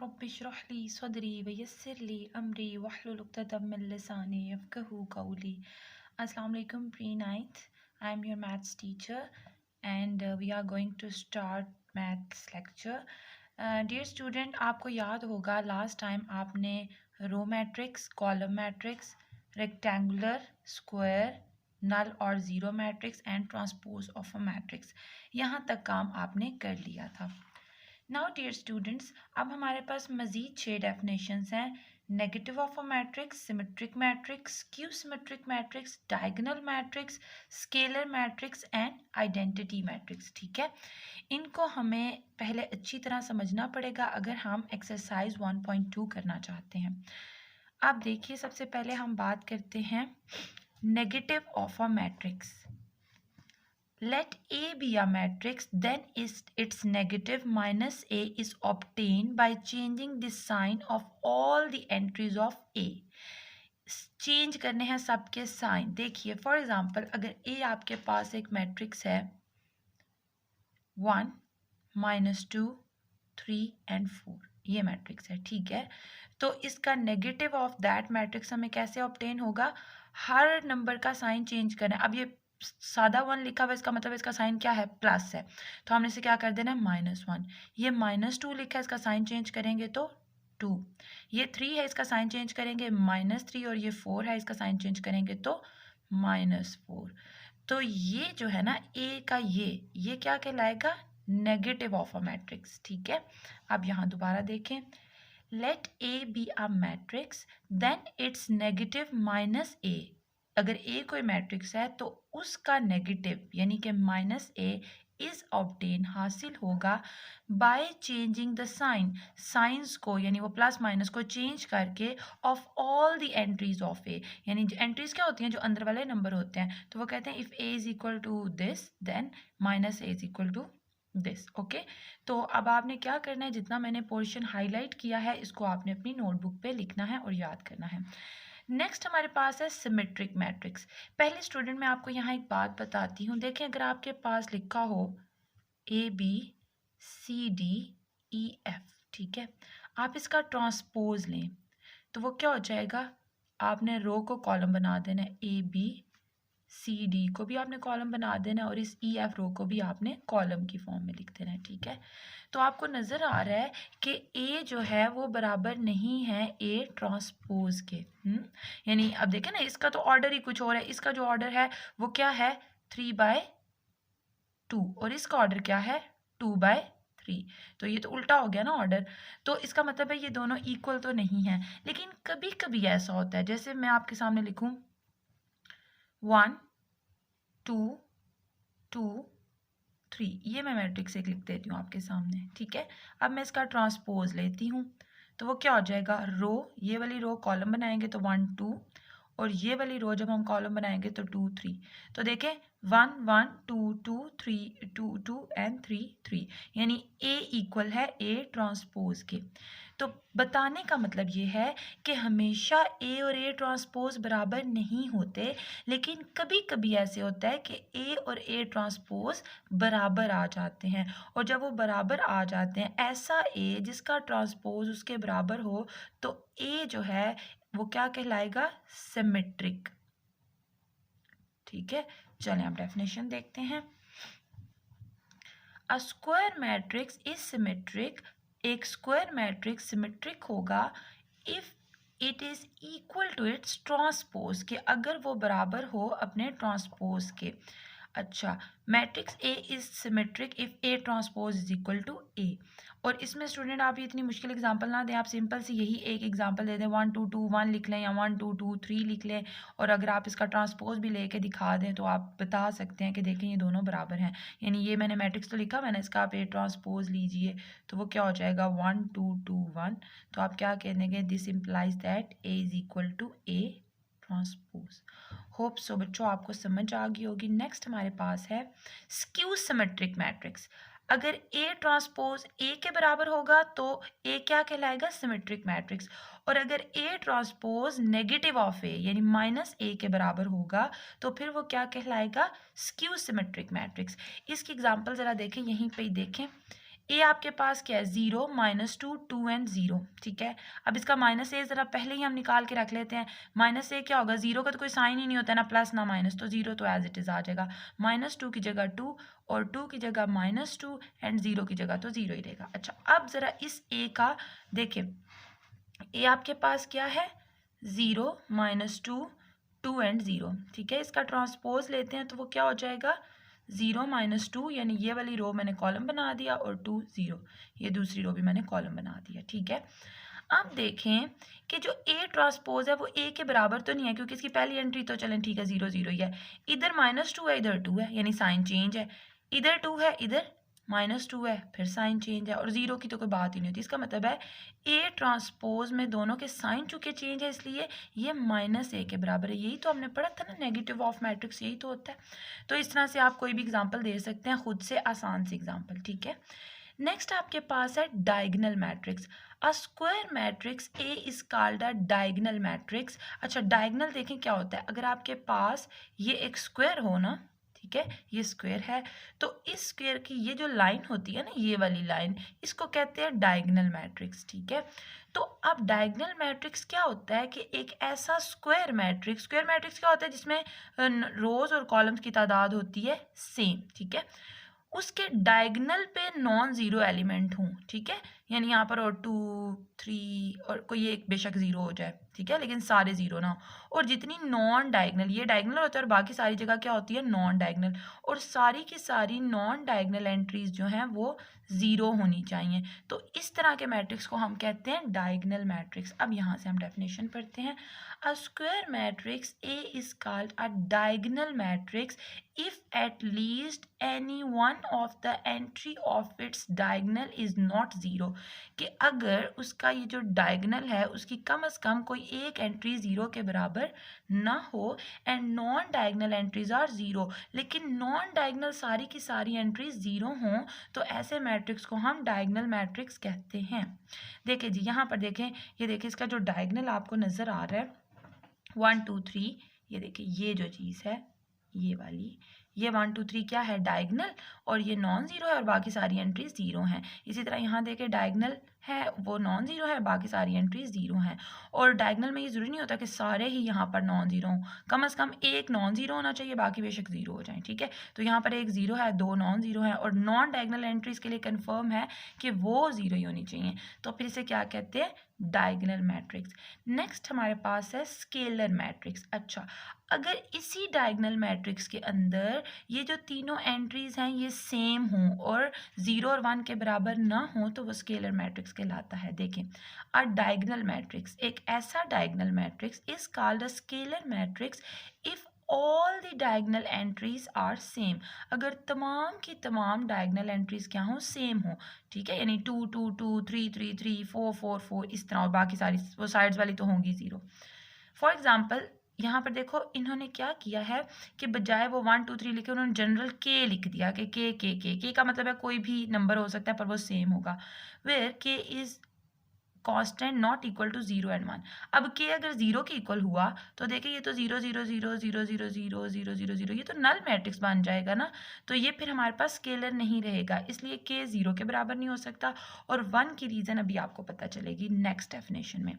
Rabbi इश्रह ली सदरी वयस्सिर ली अमरी वहलुल उक़्दतम मिन लिसानी यफ़क़हू क़ौली। Assalamu alaikum pre-ninth. I am your maths teacher and we are going to start maths lecture. Dear student, आपको याद होगा last time आपने row matrix, column matrix, rectangular, square, null और zero matrix and transpose of a matrix यहाँ तक काम आपने कर लिया था। नाउ डियर स्टूडेंट्स, अब हमारे पास मज़ीद 6 डेफिनेशंस हैं। Negative of a matrix, symmetric matrix, skew symmetric matrix, diagonal matrix, scalar matrix and identity matrix. ठीक है, इनको हमें पहले अच्छी तरह समझना पड़ेगा अगर हम एक्सरसाइज 1.2 करना चाहते हैं। अब देखिए, सबसे पहले हम बात करते हैं negative of a matrix. Let A be a matrix, then its negative minus A is obtained by changing the sign of all the entries of A. Change करने हैं सबके साइन। देखिए फॉर एग्जांपल, अगर A आपके पास एक matrix है 1 -2 3 and 4, ये matrix है। ठीक है, तो इसका नेगेटिव ऑफ दैट मैट्रिक्स हमें कैसे ऑब्टेन होगा? हर नंबर का साइन चेंज करना है। अब ये सादा 1 लिखा हुआ है, इसका मतलब इसका साइन क्या है? प्लस है, तो हमने इसे क्या कर देना है? -1। ये -2 लिखा है, इसका साइन चेंज करेंगे तो 2। ये 3 है, इसका साइन चेंज करेंगे -3, और ये 4 है, इसका साइन चेंज करेंगे तो -4। तो ये जो है ना A का ये क्या कहलाएगा? Negative of a matrix. ठीक है, अब यहाँ दोबारा देखें, let A be a matrix then it's negative minus A। अगर A कोई मैट्रिक्स है तो उसका नेगेटिव यानी कि -A इज ऑब्टेन हासिल होगा बाय चेंजिंग द साइंस को, यानी वो प्लस माइनस को चेंज करके of all the entries of A। यानी एंट्रीज क्या होती हैं? जो अंदर वाले नंबर होते हैं। तो वो कहते हैं if A is equal to this then -A is equal to this. Okay, तो अब आपने क्या करना है, जितना मैंने पोर्शन हाईलाइट किया है इसको आपने अपनी नोटबुक पे लिखना है और याद करना है। नेक्स्ट हमारे पास है सिमेट्रिक मैट्रिक्स। पहले स्टूडेंट, मैं आपको यहाँ एक बात बताती हूँ। देखें, अगर आपके पास लिखा हो ABCDEF, ठीक है, आप इसका ट्रांसपोज लें तो वो क्या हो जाएगा? आपने रो को कॉलम बना देना है, ABCD को भी आपने कॉलम बना देना है, और इस EF रो को भी आपने कॉलम की फॉर्म में लिख देना है। ठीक है, तो आपको नज़र आ रहा है कि A जो है वो बराबर नहीं है A ट्रांसपोज के। यानी अब देखें ना, इसका तो ऑर्डर ही कुछ और है। इसका जो ऑर्डर है वो क्या है? 3/2, और इसका ऑर्डर क्या है? 2/3। तो ये तो उल्टा हो गया ना ऑर्डर। तो इसका मतलब है ये दोनों इक्वल तो नहीं है। लेकिन कभी कभी ऐसा होता है, जैसे मैं आपके सामने लिखूं 1 2 2 3, ये मैं मैट्रिक्स एक लिख देती हूँ आपके सामने। ठीक है, अब मैं इसका ट्रांसपोज लेती हूँ तो वो क्या हो जाएगा? रो, ये वाली रो कॉलम बनाएंगे तो 1 2, और ये वाली रो जब हम कॉलम बनाएंगे तो 2 3। तो देखें 1 1 2 2 3 2 2 एंड 3 3, यानी A इक्वल है A ट्रांसपोज के। तो बताने का मतलब ये है कि हमेशा A और A ट्रांसपोज बराबर नहीं होते, लेकिन कभी कभी ऐसे होता है कि A और A ट्रांसपोज बराबर आ जाते हैं। और जब वो बराबर आ जाते हैं, ऐसा A जिसका ट्रांसपोज उसके बराबर हो, तो A जो है वो क्या कहलाएगा? सिमेट्रिक। ठीक है, चलें अब डेफिनेशन देखते हैं। A square matrix is symmetric. एक स्क्वायर मैट्रिक्स सिमेट्रिक होगा if it is equal to its transpose, के अगर वो बराबर हो अपने ट्रांसपोज के। अच्छा, matrix A is symmetric if A transpose is equal to A। और इसमें स्टूडेंट आप ये इतनी मुश्किल एग्जांपल ना दें, आप सिंपल सी यही एक एग्जांपल दे दें, 1 2 2 1 लिख लें या 1 2 2 3 लिख लें, और अगर आप इसका ट्रांसपोज भी लेके दिखा दें तो आप बता सकते हैं कि देखें ये दोनों बराबर हैं। यानी ये मैंने मैट्रिक्स तो लिखा, मैंने इसका आप A ट्रांसपोज लीजिए तो वो क्या हो जाएगा? 1 2 2 1। तो आप क्या कह देंगे? This implies that A is equal to A transpose. Hope so बच्चों आपको समझ आ गई होगी। नेक्स्ट हमारे पास है स्क्यू सिमेट्रिक मैट्रिक्स। अगर A ट्रांसपोज A के बराबर होगा तो A क्या कहलाएगा? Symmetric matrix. और अगर A transpose negative of A यानी -A के बराबर होगा तो फिर वो क्या कहलाएगा? Skew symmetric matrix. इसकी एग्जांपल ज़रा देखें, यहीं पे ही देखें। ए आपके पास क्या है 0 -2 2 एंड 0, ठीक है। अब इसका माइनस ए ज़रा पहले ही हम निकाल के रख लेते हैं। माइनस ए क्या होगा, 0 का तो कोई साइन ही नहीं होता है, ना प्लस ना माइनस, तो 0 तो एज इट इज़ आ जाएगा। -2 की जगह 2 और 2 की जगह -2 एंड 0 की जगह तो 0 ही रहेगा। अच्छा, अब ज़रा इस ए का देखें, ए आपके पास क्या है 0 -2 2 एंड 0, ठीक है। इसका ट्रांसपोज लेते हैं तो वो क्या हो जाएगा 0 -2, यानी ये वाली रो मैंने कॉलम बना दिया और 2 0, ये दूसरी रो भी मैंने कॉलम बना दिया, ठीक है। अब देखें कि जो ए ट्रांसपोज है वो ए के बराबर तो नहीं है, क्योंकि इसकी पहली एंट्री तो चलें ठीक है 0 0 ही है। इधर -2 है, इधर 2 है, यानी साइन चेंज है। इधर 2 है, इधर -2 है, फिर साइन चेंज है, और 0 की तो कोई बात ही नहीं होती। इसका मतलब है ए ट्रांसपोज में दोनों के साइन चूंकि चेंज है, इसलिए ये -a के बराबर है। यही तो हमने पढ़ा था ना, नेगेटिव ऑफ मैट्रिक्स यही तो होता है। तो इस तरह से आप कोई भी एग्जाम्पल दे सकते हैं खुद से, आसान से एग्जाम्पल, ठीक है। नेक्स्ट आपके पास है diagonal matrix. A square matrix A is called a diagonal matrix. अच्छा, डायगोनल देखें क्या होता है, अगर आपके पास ये एक स्क्वायर हो ना, ठीक है, ये स्क्वायर है, तो इस स्क्वायर की ये जो लाइन होती है ना, ये वाली लाइन, इसको कहते हैं डायगोनल मैट्रिक्स, ठीक है। तो अब डायगोनल मैट्रिक्स क्या होता है कि एक ऐसा स्क्वायर मैट्रिक्स क्या होता है जिसमें रोज और कॉलम्स की तादाद होती है सेम, ठीक है, उसके डायगोनल पे नॉन जीरो एलिमेंट हूँ, ठीक है। यानी यहाँ पर और 2 3 और कोई एक बेशक जीरो हो जाए, ठीक है, लेकिन सारे जीरो ना हो। और जितनी नॉन डायगोनल, ये डायगोनल होता है और बाकी सारी जगह क्या होती है नॉन डायगोनल, और सारी की सारी नॉन डायगोनल एंट्रीज जो हैं वो जीरो होनी चाहिए। तो इस तरह के मैट्रिक्स को हम कहते हैं डायगोनल मैट्रिक्स। अब यहाँ से हम डेफिनेशन पढ़ते हैं। A square matrix A is called a diagonal matrix if at least any one of the entry of its diagonal is not zero, कि अगर उसका ये जो डायगोनल है उसकी कम से कम कोई एक एंट्री जीरो के बराबर ना हो, and non diagonal entries are zero, लेकिन नॉन डायगोनल सारी की सारी एंट्रीज जीरो हों, तो ऐसे मैट्रिक्स को हम डायगोनल मैट्रिक्स कहते हैं। देखिए जी, यहाँ पर देखें, ये देखिए इसका जो डायगोनल आपको नज़र आ रहा है 1 2 3, ये देखिए ये जो चीज़ है ये वाली, ये 1 2 3 क्या है डायगोनल, और ये नॉन जीरो है और बाकी सारी एंट्रीज जीरो हैं। इसी तरह यहाँ देखें डायगोनल है वो नॉन जीरो है, बाकी सारी एंट्रीज जीरो हैं। और डायगोनल में ये ज़रूरी नहीं होता कि सारे ही यहाँ पर नॉन जीरो हों, कम से कम एक नॉन जीरो होना चाहिए, बाकी बेशक जीरो हो जाए, ठीक है। तो यहाँ पर एक जीरो है, दो नॉन जीरो है, और नॉन डायगोनल एंट्रीज के लिए कन्फर्म है कि वो जीरो ही होनी चाहिए, तो फिर इसे क्या कहते हैं डायगोनल मैट्रिक्स। नेक्स्ट हमारे पास है स्केलर मैट्रिक्स। अच्छा, अगर इसी डायगोनल मैट्रिक्स के अंदर ये जो तीनों एंट्रीज हैं ये सेम हों और 0 और 1 के बराबर ना हो, तो वो स्केलर मैट्रिक्स कहलाता है। देखें, अ डायगोनल मैट्रिक्स, एक ऐसा diagonal matrix is called a scalar matrix if all the diagonal entries are same, अगर तमाम की तमाम डायगोनल एंट्रीज क्या हो सेम हो, ठीक है, यानी 2 2 2 3 3 3 4 4 4 इस तरह, और बाकी सारी वो साइड्स वाली तो होंगी जीरो। फॉर एग्जाम्पल यहाँ पर देखो इन्होंने क्या किया है कि बजाय वो 1 2 3 लिखे उन्होंने जनरल के लिख दिया कि के का मतलब है कोई भी नंबर हो सकता है पर वो सेम होगा, where k is constant not equal to 0 and 1। अब के अगर 0 के इक्वल हुआ तो देखिए ये तो 0 0 0 0 0 0 0 0 0, ये तो नल मैट्रिक्स बन जाएगा ना, तो ये फिर हमारे पास स्केलर नहीं रहेगा, इसलिए के 0 के बराबर नहीं हो सकता। और 1 की रीज़न अभी आपको पता चलेगी नेक्स्ट डेफिनेशन में।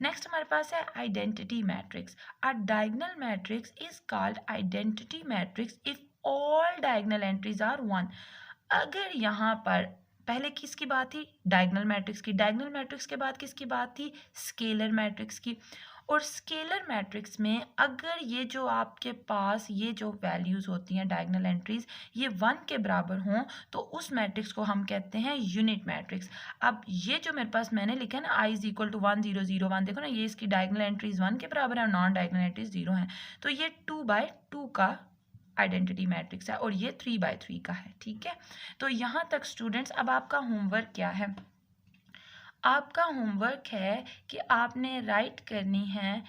नेक्स्ट हमारे पास है identity matrix. A diagonal matrix is called identity matrix if all diagonal entries are 1। अगर यहाँ पर पहले किसकी बात थी डायगोनल मैट्रिक्स की, डायगोनल मैट्रिक्स के बाद किसकी बात थी स्केलर मैट्रिक्स की, और स्केलर मैट्रिक्स में अगर ये जो आपके पास ये जो वैल्यूज़ होती हैं डायगोनल एंट्रीज ये 1 के बराबर हों, तो उस मैट्रिक्स को हम कहते हैं यूनिट मैट्रिक्स। अब ये जो मेरे पास मैंने लिखा है ना i इज इक्वल टू 1 0 0 1, देखो ना ये इसकी डायगोनल एंट्रीज 1 के बराबर है और नॉन डायगोनल एंट्रीज 0 हैं, तो ये 2/2 का आइडेंटिटी मैट्रिक्स है और ये 3/3 का है, ठीक है। तो यहाँ तक स्टूडेंट्स, अब आपका होमवर्क क्या है, आपका होमवर्क है कि आपने राइट करनी है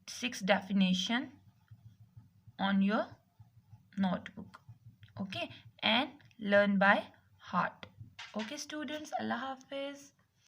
6 definition on your notebook, okay, and learn by heart. Okay students, Allah Hafiz.